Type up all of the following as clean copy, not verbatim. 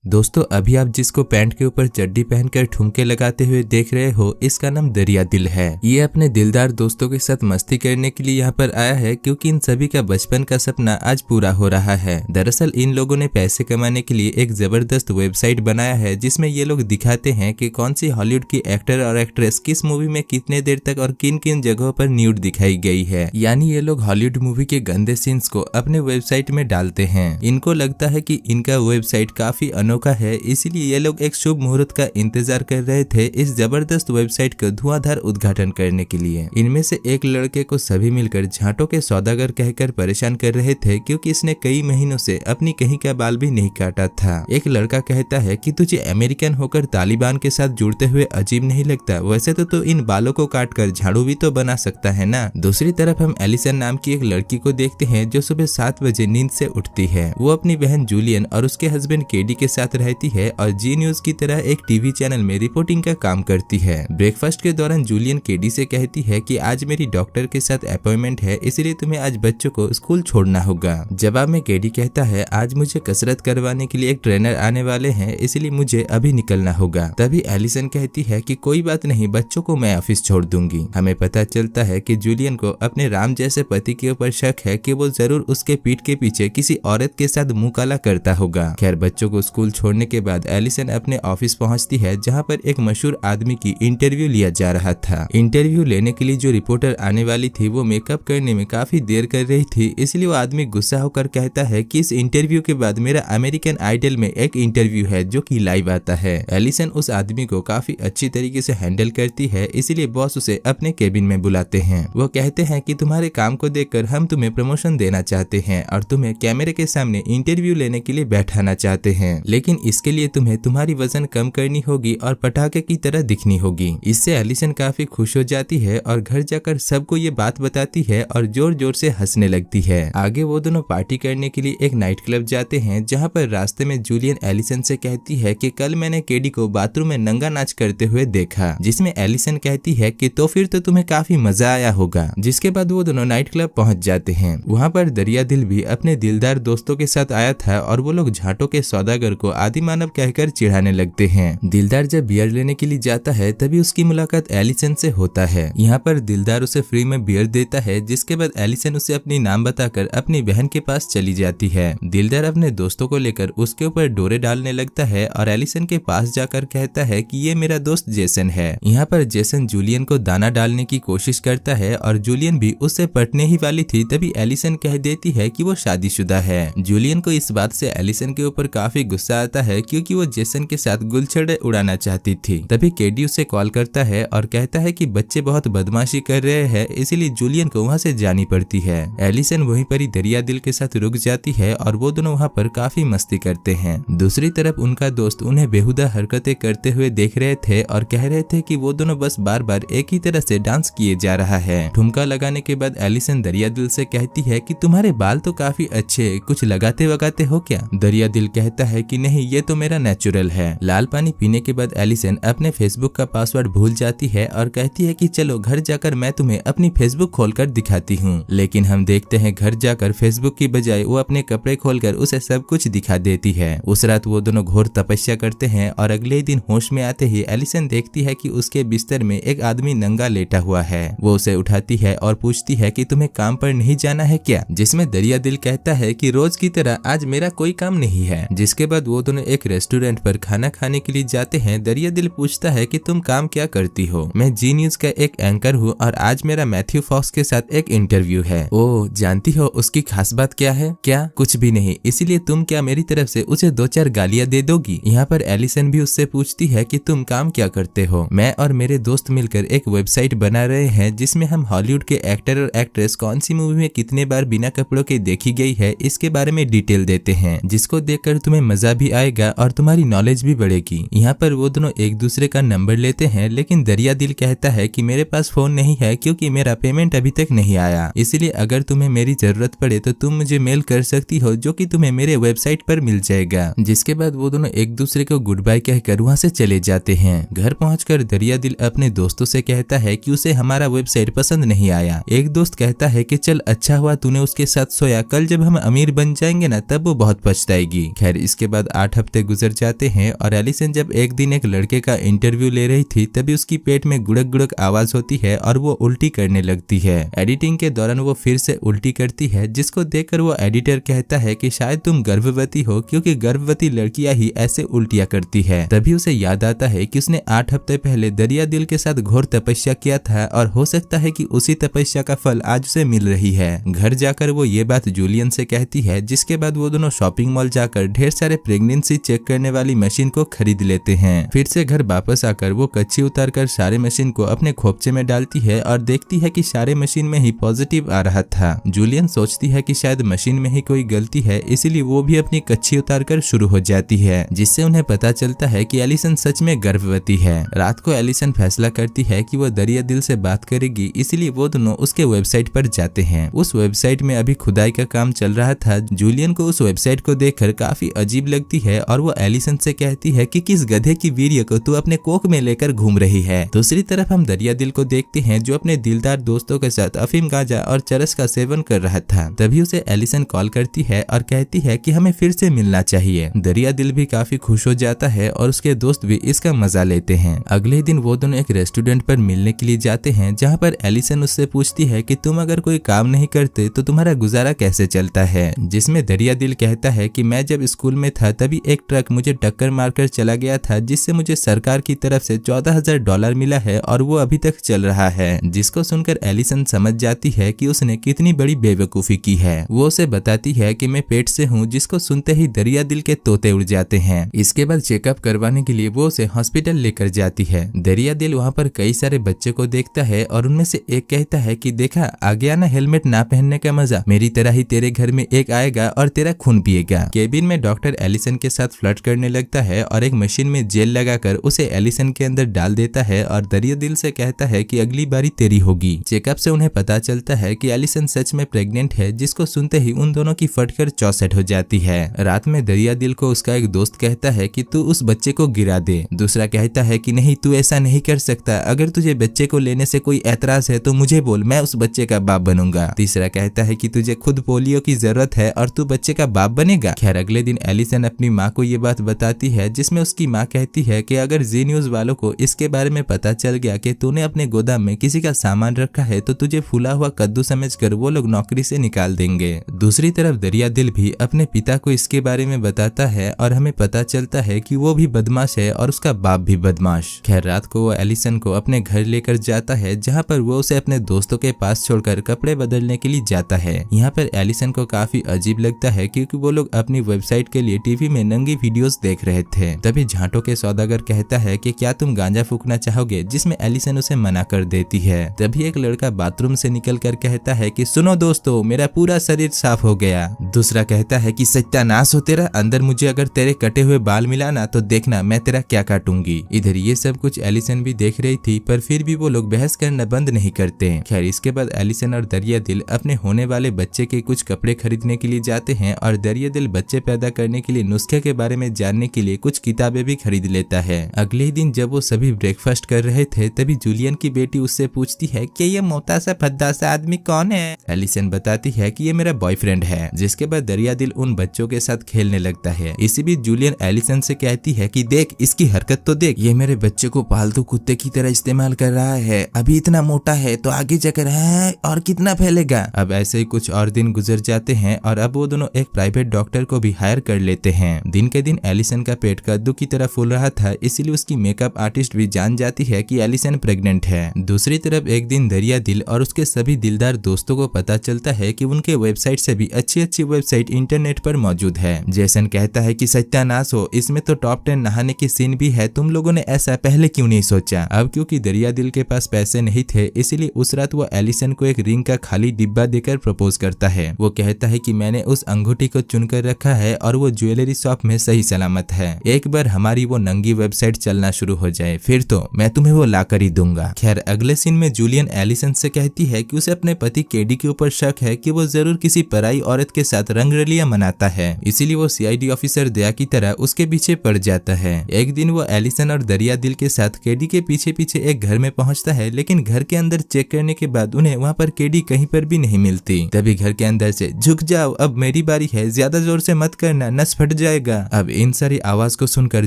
दोस्तों अभी आप जिसको पैंट के ऊपर चड्डी पहनकर ठुमके लगाते हुए देख रहे हो, इसका नाम दरिया दिल है। ये अपने दिलदार दोस्तों के साथ मस्ती करने के लिए यहाँ पर आया है, क्योंकि इन सभी का बचपन का सपना आज पूरा हो रहा है। दरअसल इन लोगों ने पैसे कमाने के लिए एक जबरदस्त वेबसाइट बनाया है, जिसमें ये लोग दिखाते हैं कि कौन सी हॉलीवुड की एक्टर और एक्ट्रेस किस मूवी में कितने देर तक और किन किन जगहों पर न्यूड दिखाई गई है। यानी ये लोग हॉलीवुड मूवी के गंदे सीन्स को अपने वेबसाइट में डालते हैं। इनको लगता है कि इनका वेबसाइट काफी अनोखा है, इसीलिए ये लोग एक शुभ मुहूर्त का इंतजार कर रहे थे इस जबरदस्त वेबसाइट का धुआंधार उद्घाटन करने के लिए। इनमें से एक लड़के को सभी मिलकर झांटों के सौदागर कहकर परेशान कर रहे थे, क्योंकि इसने कई महीनों से अपनी कहीं का बाल भी नहीं काटा था। एक लड़का कहता है कि तुझे अमेरिकन होकर तालिबान के साथ जुड़ते हुए अजीब नहीं लगता? वैसे तो इन बालों को काट कर झाड़ू भी तो बना सकता है ना। दूसरी तरफ हम एलिसन नाम की एक लड़की को देखते हैं, जो सुबह 7 बजे नींद से उठती है। वो अपनी बहन जूलियन और उसके हस्बैंड केडी के साथ रहती है और जी न्यूज की तरह एक टीवी चैनल में रिपोर्टिंग का काम करती है। ब्रेकफास्ट के दौरान जूलियन केडी से कहती है कि आज मेरी डॉक्टर के साथ अपॉइंटमेंट है, इसलिए तुम्हें आज बच्चों को स्कूल छोड़ना होगा। जवाब में केडी कहता है, आज मुझे कसरत करवाने के लिए एक ट्रेनर आने वाले हैं, इसलिए मुझे अभी निकलना होगा। तभी एलिसन कहती है कि कोई बात नहीं, बच्चों को मैं ऑफिस छोड़ दूंगी। हमें पता चलता है कि जूलियन को अपने राम जैसे पति के ऊपर शक है कि वो जरूर उसके पीठ के पीछे किसी औरत के साथ मुंह काला करता होगा। खैर, बच्चों को स्कूल छोड़ने के बाद एलिसन अपने ऑफिस पहुंचती है, जहां पर एक मशहूर आदमी की इंटरव्यू लिया जा रहा था। इंटरव्यू लेने के लिए जो रिपोर्टर आने वाली थी, वो मेकअप करने में काफी देर कर रही थी, इसलिए वो आदमी गुस्सा होकर कहता है कि इस इंटरव्यू के बाद मेरा अमेरिकन आइडल में एक इंटरव्यू है जो कि लाइव आता है। एलिसन उस आदमी को काफी अच्छी तरीके से हैंडल करती है, इसलिए बॉस उसे अपने केबिन में बुलाते हैं। वो कहते हैं कि तुम्हारे काम को देखकर हम तुम्हें प्रमोशन देना चाहते हैं और तुम्हें कैमरे के सामने इंटरव्यू लेने के लिए बैठाना चाहते हैं, लेकिन इसके लिए तुम्हें तुम्हारी वजन कम करनी होगी और पटाखे की तरह दिखनी होगी। इससे एलिसन काफी खुश हो जाती है और घर जाकर सबको ये बात बताती है और जोर जोर से हंसने लगती है। आगे वो दोनों पार्टी करने के लिए एक नाइट क्लब जाते हैं, जहाँ पर रास्ते में जूलियन एलिसन से कहती है कि कल मैंने केडी को बाथरूम में नंगा नाच करते हुए देखा, जिसमें एलिसन कहती है कि तो फिर तो तुम्हें काफी मजा आया होगा। जिसके बाद वो दोनों नाइट क्लब पहुंच जाते हैं। वहाँ पर दरिया दिल भी अपने दिलदार दोस्तों के साथ आया था और वो लोग झांटों के सौदागर को आदि मानव कहकर चिढ़ाने लगते हैं। दिलदार जब बियर लेने के लिए जाता है, तभी उसकी मुलाकात एलिसन से होता है। यहाँ पर दिलदार उसे फ्री में बियर देता है, जिसके बाद एलिसन उसे अपनी नाम बताकर अपनी बहन के पास चली जाती है। दिलदार अपने दोस्तों को लेकर उसके ऊपर डोरे डालने लगता है और एलिसन के पास जाकर कहता है कि ये मेरा दोस्त जेसन है। यहाँ पर जेसन जूलियन को दाना डालने की कोशिश करता है और जूलियन भी उससे पटने ही वाली थी, तभी एलिसन कह देती है कि वो शादीशुदा है। जूलियन को इस बात से एलिसन के ऊपर काफी गुस्सा आता है, क्योंकि वो जेसन के साथ गुलछड़े उड़ाना चाहती थी। तभी केडी उसे कॉल करता है और कहता है कि बच्चे बहुत बदमाशी कर रहे हैं, इसीलिए जूलियन को वहाँ से जानी पड़ती है। एलिसन वहीं पर ही दरिया दिल के साथ रुक जाती है और वो दोनों वहाँ पर काफी मस्ती करते हैं। दूसरी तरफ उनका दोस्त उन्हें बेहुदा हरकतें करते हुए देख रहे थे और कह रहे थे कि वो दोनों बस बार बार एक ही तरह से डांस किए जा रहा है। ठुमका लगाने के बाद एलिसन दरिया दिल से कहती है कि तुम्हारे बाल तो काफी अच्छे, कुछ लगाते वगाते हो क्या? दरिया दिल कहता है कि नहीं, ये तो मेरा नेचुरल है। लाल पानी पीने के बाद एलिसन अपने फेसबुक का पासवर्ड भूल जाती है और कहती है कि चलो घर जाकर मैं तुम्हें अपनी फेसबुक खोलकर दिखाती हूँ। लेकिन हम देखते हैं घर जाकर फेसबुक की बजाय वो अपने कपड़े खोलकर उसे सब कुछ दिखा देती है। उस रात वो दोनों घोर तपस्या करते हैं और अगले दिन होश में आते ही एलिसन देखती है कि उसके बिस्तर में एक आदमी नंगा लेटा हुआ है। वो उसे उठाती है और पूछती है कि तुम्हें काम पर नहीं जाना है क्या? जिसमें दरिया दिल कहता है कि रोज की तरह आज मेरा कोई काम नहीं है। जिसके बाद वो दोनों एक रेस्टोरेंट पर खाना खाने के लिए जाते हैं। दरिया दिल पूछता है कि तुम काम क्या करती हो? मैं जी न्यूज का एक एंकर हूँ और आज मेरा मैथ्यू फॉक्स के साथ एक इंटरव्यू है। ओह, जानती हो उसकी खास बात क्या है? क्या? कुछ भी नहीं। इसीलिए तुम क्या मेरी तरफ से उसे 2-4 गालियां दे दोगी? यहाँ पर एलिसन भी उससे पूछती है कि तुम काम क्या करते हो? मैं और मेरे दोस्त मिलकर एक वेबसाइट बना रहे हैं, जिसमें हम हॉलीवुड के एक्टर और एक्ट्रेस कौन सी मूवी में कितने बार बिना कपड़ों के देखी गई है, इसके बारे में डिटेल देते हैं, जिसको देखकर तुम्हें मजा भी आएगा और तुम्हारी नॉलेज भी बढ़ेगी। यहाँ पर वो दोनों एक दूसरे का नंबर लेते हैं, लेकिन दरिया दिल कहता है कि मेरे पास फोन नहीं है, क्योंकि मेरा पेमेंट अभी तक नहीं आया। इसलिए अगर तुम्हें मेरी जरूरत पड़े तो तुम मुझे मेल कर सकती हो, जो कि तुम्हें मेरे वेबसाइट पर मिल जाएगा। जिसके बाद वो दोनों एक दूसरे को गुड बाय कहकर वहाँ से चले जाते हैं। घर पहुंचकर दरिया दिल अपने दोस्तों से कहता है कि उसे हमारा वेबसाइट पसंद नहीं आया। एक दोस्त कहता है कि चल अच्छा हुआ तूने उसके साथ सोया, कल जब हम अमीर बन जाएंगे ना तब वो बहुत पछताएगी। खैर, इसके बाद 8 हफ्ते गुजर जाते हैं और एलिसन जब एक दिन एक लड़के का इंटरव्यू ले रही थी तभी उसकी पेट में गुड़क गुड़क आवाज होती है और वो उल्टी करने लगती है। एडिटिंग के दौरान वो फिर से उल्टी करती है, जिसको देखकर वो एडिटर कहता है कि शायद तुम गर्भवती हो, क्योंकि गर्भवती लड़कियां ही ऐसे उल्टियां करती है। तभी उसे याद आता है कि उसने 8 हफ्ते पहले दरिया दिल के साथ घोर तपस्या किया था और हो सकता है कि उसी तपस्या का फल आज उसे मिल रही है। घर जाकर वो ये बात जूलियन से कहती है, जिसके बाद वो दोनों शॉपिंग मॉल जाकर ढेर सारे प्रेगनेंसी चेक करने वाली मशीन को खरीद लेते हैं। फिर से घर वापस आकर वो कच्ची उतारकर सारे मशीन को अपने खोपचे में डालती है और देखती है कि सारे मशीन में ही पॉजिटिव आ रहा था। जूलियन सोचती है कि शायद मशीन में ही कोई गलती है, इसीलिए वो भी अपनी कच्ची उतारकर शुरू हो जाती है, जिससे उन्हें पता चलता है कि एलिसन सच में गर्भवती है। रात को एलिसन फैसला करती है कि वो दरिया दिल से बात करेगी, इसीलिए वो दोनों उसके वेबसाइट पर जाते हैं। उस वेबसाइट में अभी खुदाई का काम चल रहा था। जूलियन को उस वेबसाइट को देखकर काफी अजीब लगती है और वो एलिसन से कहती है कि किस गधे की वीर्य को तू अपने कोख में लेकर घूम रही है। दूसरी तरफ हम दरिया दिल को देखते हैं, जो अपने दिलदार दोस्तों के साथ अफीम, गांजा और चरस का सेवन कर रहा था। तभी उसे एलिसन कॉल करती है और कहती है कि हमें फिर से मिलना चाहिए। दरिया दिल भी काफी खुश हो जाता है और उसके दोस्त भी इसका मजा लेते हैं। अगले दिन वो दोनों एक रेस्टोरेंट पर मिलने के लिए जाते हैं, जहाँ पर एलिसन उससे पूछती है कि तुम अगर कोई काम नहीं करते तो तुम्हारा गुजारा कैसे चलता है, जिसमें दरिया दिल कहता है कि मैं जब स्कूल में था तभी एक ट्रक मुझे टक्कर मारकर चला गया था, जिससे मुझे सरकार की तरफ से $14,000 मिला है और वो अभी तक चल रहा है। जिसको सुनकर एलिसन समझ जाती है कि उसने कितनी बड़ी बेवकूफी की है। वो उसे बताती है कि मैं पेट से हूँ, जिसको सुनते ही दरिया दिल के तोते उड़ जाते हैं। इसके बाद चेकअप करवाने के लिए वो उसे हॉस्पिटल लेकर जाती है। दरिया दिल वहाँ पर कई सारे बच्चे को देखता है और उनमें से एक कहता है कि देखा, आ गया ना हेलमेट ना पहनने का मजा, मेरी तरह ही तेरे घर में एक आएगा और तेरा खून पिएगा। केबिन में डॉक्टर एलिसन के साथ फ्लर्ट करने लगता है और एक मशीन में जेल लगाकर उसे एलिसन के अंदर डाल देता है और दरिया दिल से कहता है कि अगली बारी तेरी होगी। चेकअप से उन्हें पता चलता है कि एलिसन सच में प्रेग्नेंट है, जिसको सुनते ही उन दोनों की फटकर 64 हो जाती है। रात में दरिया दिल को उसका एक दोस्त कहता है कि तू उस बच्चे को गिरा दे। दूसरा कहता है कि नहीं, तू ऐसा नहीं कर सकता, अगर तुझे बच्चे को लेने से कोई ऐतराज है तो मुझे बोल, मैं उस बच्चे का बाप बनूंगा। तीसरा कहता है कि तुझे खुद पोलियो की जरूरत है और तू बच्चे का बाप बनेगा। खैर अगले दिन एलिसन अपनी माँ को ये बात बताती है, जिसमें उसकी माँ कहती है कि अगर जी न्यूज वालों को इसके बारे में पता चल गया कि तूने अपने गोदाम में किसी का सामान रखा है तो तुझे फूला हुआ कद्दू समझकर वो लोग नौकरी से निकाल देंगे। दूसरी तरफ दरिया दिल भी अपने पिता को इसके बारे में बताता है और हमें पता चलता है कि वो भी बदमाश है और उसका बाप भी बदमाश। खैर रात को वो एलिसन को अपने घर लेकर जाता है, जहाँ पर वो उसे अपने दोस्तों के पास छोड़कर कपड़े बदलने के लिए जाता है। यहाँ पर एलिसन को काफी अजीब लगता है, क्योंकि वो लोग अपनी वेबसाइट के लिए टीवी में नंगी वीडियोस देख रहे थे। तभी झांटों के सौदागर कहता है कि क्या तुम गांजा फूकना चाहोगे, जिसमें एलिसन उसे मना कर देती है। तभी एक लड़का बाथरूम से निकलकर कहता है कि सुनो दोस्तों, मेरा पूरा शरीर साफ हो गया। दूसरा कहता है कि सत्यानाश हो तेरा, अंदर मुझे अगर तेरे कटे हुए बाल मिला ना तो देखना मैं तेरा क्या काटूंगी। इधर ये सब कुछ एलिसन भी देख रही थी, पर फिर भी वो लोग बहस करना बंद नहीं करते। खैर इसके बाद एलिसन और दरिया दिल अपने होने वाले बच्चे के कुछ कपड़े खरीदने के लिए जाते हैं और दरिया दिल बच्चे पैदा करने के लिए नुस्खे के बारे में जानने के लिए कुछ किताबें भी खरीद लेता है। अगले दिन जब वो सभी ब्रेकफास्ट कर रहे थे तभी जूलियन की बेटी उससे पूछती है कि ये मोटा सा भद्दा सा आदमी कौन है। एलिसन बताती है कि ये मेरा बॉयफ्रेंड है। जिसके बाद दरिया दिल उन बच्चों के साथ खेलने लगता है। इसी बीच जूलियन एलिसन से कहती है कि देख इसकी हरकत तो देख, ये मेरे बच्चे को पालतू कुत्ते की तरह इस्तेमाल कर रहा है, अभी इतना मोटा है तो आगे जाकर है और कितना फैलेगा। अब ऐसे ही कुछ और दिन गुजर जाते हैं और अब वो दोनों एक प्राइवेट डॉक्टर को भी हायर कर लेते हैं। दिन के दिन एलिसन का पेट कद्दू की तरह फूल रहा था, इसीलिए उसकी मेकअप आर्टिस्ट भी जान जाती है कि एलिसन प्रेग्नेंट है। दूसरी तरफ एक दिन दरिया दिल और उसके सभी दिलदार दोस्तों को पता चलता है कि उनके वेबसाइट से भी अच्छी अच्छी वेबसाइट इंटरनेट पर मौजूद है। जेसन कहता है कि सत्यानाश हो, इसमें तो टॉप 10 नहाने की सीन भी है, तुम लोगों ने ऐसा पहले क्यों नहीं सोचा। अब क्योंकि दरिया दिल के पास पैसे नहीं थे, इसीलिए उस रात वो एलिसन को एक रिंग का खाली डिब्बा देकर प्रपोज करता है। वो कहता है कि मैंने उस अंगूठी को चुनकर रखा है और वो ज्वेलरी शॉप में सही सलामत है। एक बार हमारी वो नंगी वेबसाइट चलना शुरू हो जाए फिर तो मैं तुम्हें वो ला कर ही दूंगा। खैर अगले सीन में जूलियन एलिसन से कहती है कि उसे अपने पति केडी के ऊपर शक है कि वो जरूर किसी पराई औरत के साथ रंगरलियां मनाता है, इसीलिए वो सीआईडी ऑफिसर दया की तरह उसके पीछे पड़ जाता है। एक दिन वो एलिसन और दरिया दिल के साथ केडी के पीछे पीछे एक घर में पहुंचता है, लेकिन घर के अंदर चेक करने के बाद उन्हें वहाँ पर केडी कहीं पर भी नहीं मिलती। तभी घर के अंदर से झुक जाओ अब मेरी बारी है, ज्यादा जोर से मत करना नस फट जाएगा। अब इन सारी आवाज को सुनकर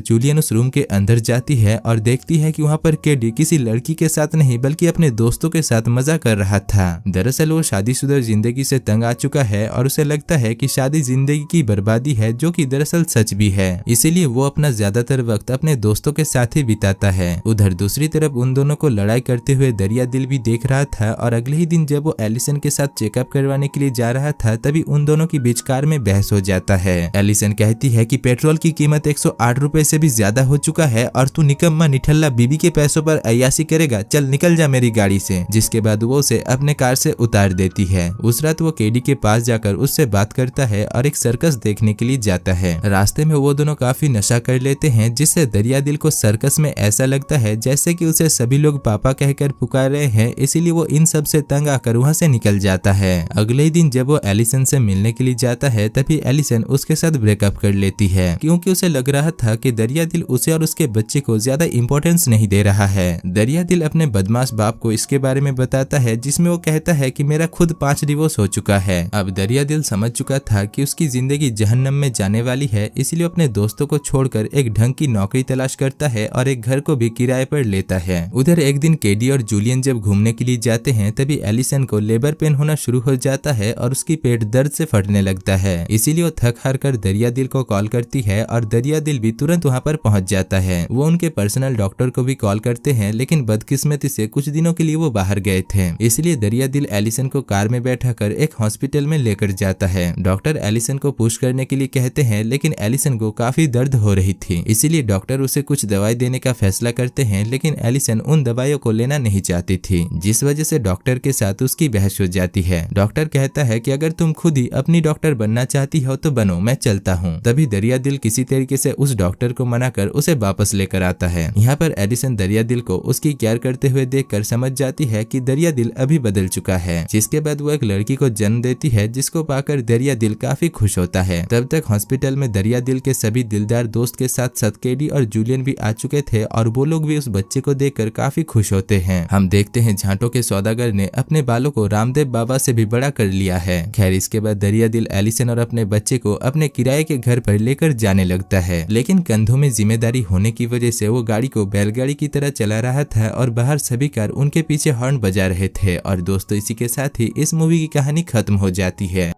जूलियन उस रूम के अंदर जाती है और देखती है कि वहाँ पर केडी किसी लड़की के साथ नहीं बल्कि अपने दोस्तों के साथ मजा कर रहा था। दरअसल वो शादीशुदा जिंदगी से तंग आ चुका है और उसे लगता है कि शादी जिंदगी की बर्बादी है, जो कि दरअसल सच भी है। इसीलिए वो अपना ज्यादातर वक्त अपने दोस्तों के साथ ही बिताता है। उधर दूसरी तरफ उन दोनों को लड़ाई करते हुए दरिया दिल भी देख रहा था और अगले ही दिन जब वो एलिसन के साथ चेकअप करवाने के लिए जा रहा था तभी उन दोनों की बीच कार में बहस हो जाता है। एलिसन कहती है कि पेट्रोल की कीमत 108 रुपए से भी ज्यादा हो चुका है और तू निकम्मा निठल्ला बीबी के पैसों पर अय्यासी करेगा, चल निकल जा मेरी गाड़ी से। जिसके बाद वो उसे अपने कार से उतार देती है। उस रात वो केडी के पास जाकर उससे बात करता है और एक सर्कस देखने के लिए जाता है। रास्ते में वो दोनों काफी नशा कर लेते हैं, जिससे दरिया दिल को सर्कस में ऐसा लगता है जैसे कि उसे सभी लोग पापा कहकर पुकार रहे हैं, इसीलिए वो इन सब से तंग आकर वहाँ से निकल जाता है। अगले ही दिन जब वो एलिसन से मिलने के लिए जाता है तभी एलिसन उसके साथ ब्रेकअप कर लेती है, क्योंकि उसे लग रहा था कि दरिया दिल उसे और उसके बच्चे को ज्यादा इंपॉर्टेंस नहीं दे रहा है। दरिया दिल अपने बदमाश बाप को इसके बारे में बताता है, जिसमें वो कहता है कि मेरा खुद 5 डिवोर्स हो चुका है। अब दरिया दिल समझ चुका था कि उसकी जिंदगी जहन्नम में जाने वाली है, इसलिए अपने दोस्तों को छोड़कर एक ढंग की नौकरी तलाश करता है और एक घर को भी किराए पर लेता है। उधर एक दिन केडी और जूलियन जब घूमने के लिए जाते हैं तभी एलिसन को लेबर पेन होना शुरू हो जाता है और उसकी पेट दर्द से फटने लगता है। इसीलिए वो थक हार कर दरिया दिल को कॉल करती है और दरिया दिल भी तुरंत वहाँ पर पहुँच जाता है। वो उनके पर्सनल डॉक्टर को भी कॉल करते हैं, लेकिन बदकिस्मती से कुछ दिनों के लिए वो बाहर गए थे। इसलिए दरिया दिल एलिसन को कार में बैठाकर एक हॉस्पिटल में लेकर जाता है। डॉक्टर एलिसन को पुश करने के लिए कहते हैं, लेकिन एलिसन को काफी दर्द हो रही थी, इसीलिए डॉक्टर उसे कुछ दवाई देने का फैसला करते हैं, लेकिन एलिसन उन दवाइयों को लेना नहीं चाहती थी, जिस वजह से डॉक्टर के साथ उसकी बहस हो जाती है। डॉक्टर कहता है कि अगर तुम खुद ही अपनी डॉक्टर बनना चाहती हो तो बनो, मैं चलता हूँ। तभी दरिया दिल किसी तरीके से उस डॉक्टर को मनाकर उसे वापस लेकर आता है। यहाँ पर एलिसन दरिया दिल को उसकी केयर करते हुए देखकर समझ जाती है कि दरिया दिल अभी बदल चुका है। जिसके बाद वो एक लड़की को जन्म देती है, जिसको पाकर दरिया दिल काफी खुश होता है। तब तक हॉस्पिटल में दरिया दिल के सभी दिलदार दोस्त के साथ साथ केडी और जूलियन भी आ चुके थे और वो लोग भी उस बच्चे को देखकर काफी खुश होते हैं। हम देखते हैं झांटों के सौदागर ने अपने बालों को रामदेव बाबा से भी बड़ा कर लिया है। खैर इसके बाद दरिया दिल एलिसन और अपने बच्चे को अपने किराए के घर पर लेकर जाने लगता है, लेकिन कंधों में जिम्मेदारी होने की वजह से वो गाड़ी को बैलगाड़ी की तरह चला रहा था और बाहर सभी कार उनके पीछे हॉर्न बजा रहे थे। और दोस्तों इसी के साथ ही इस मूवी की कहानी खत्म हो जाती है।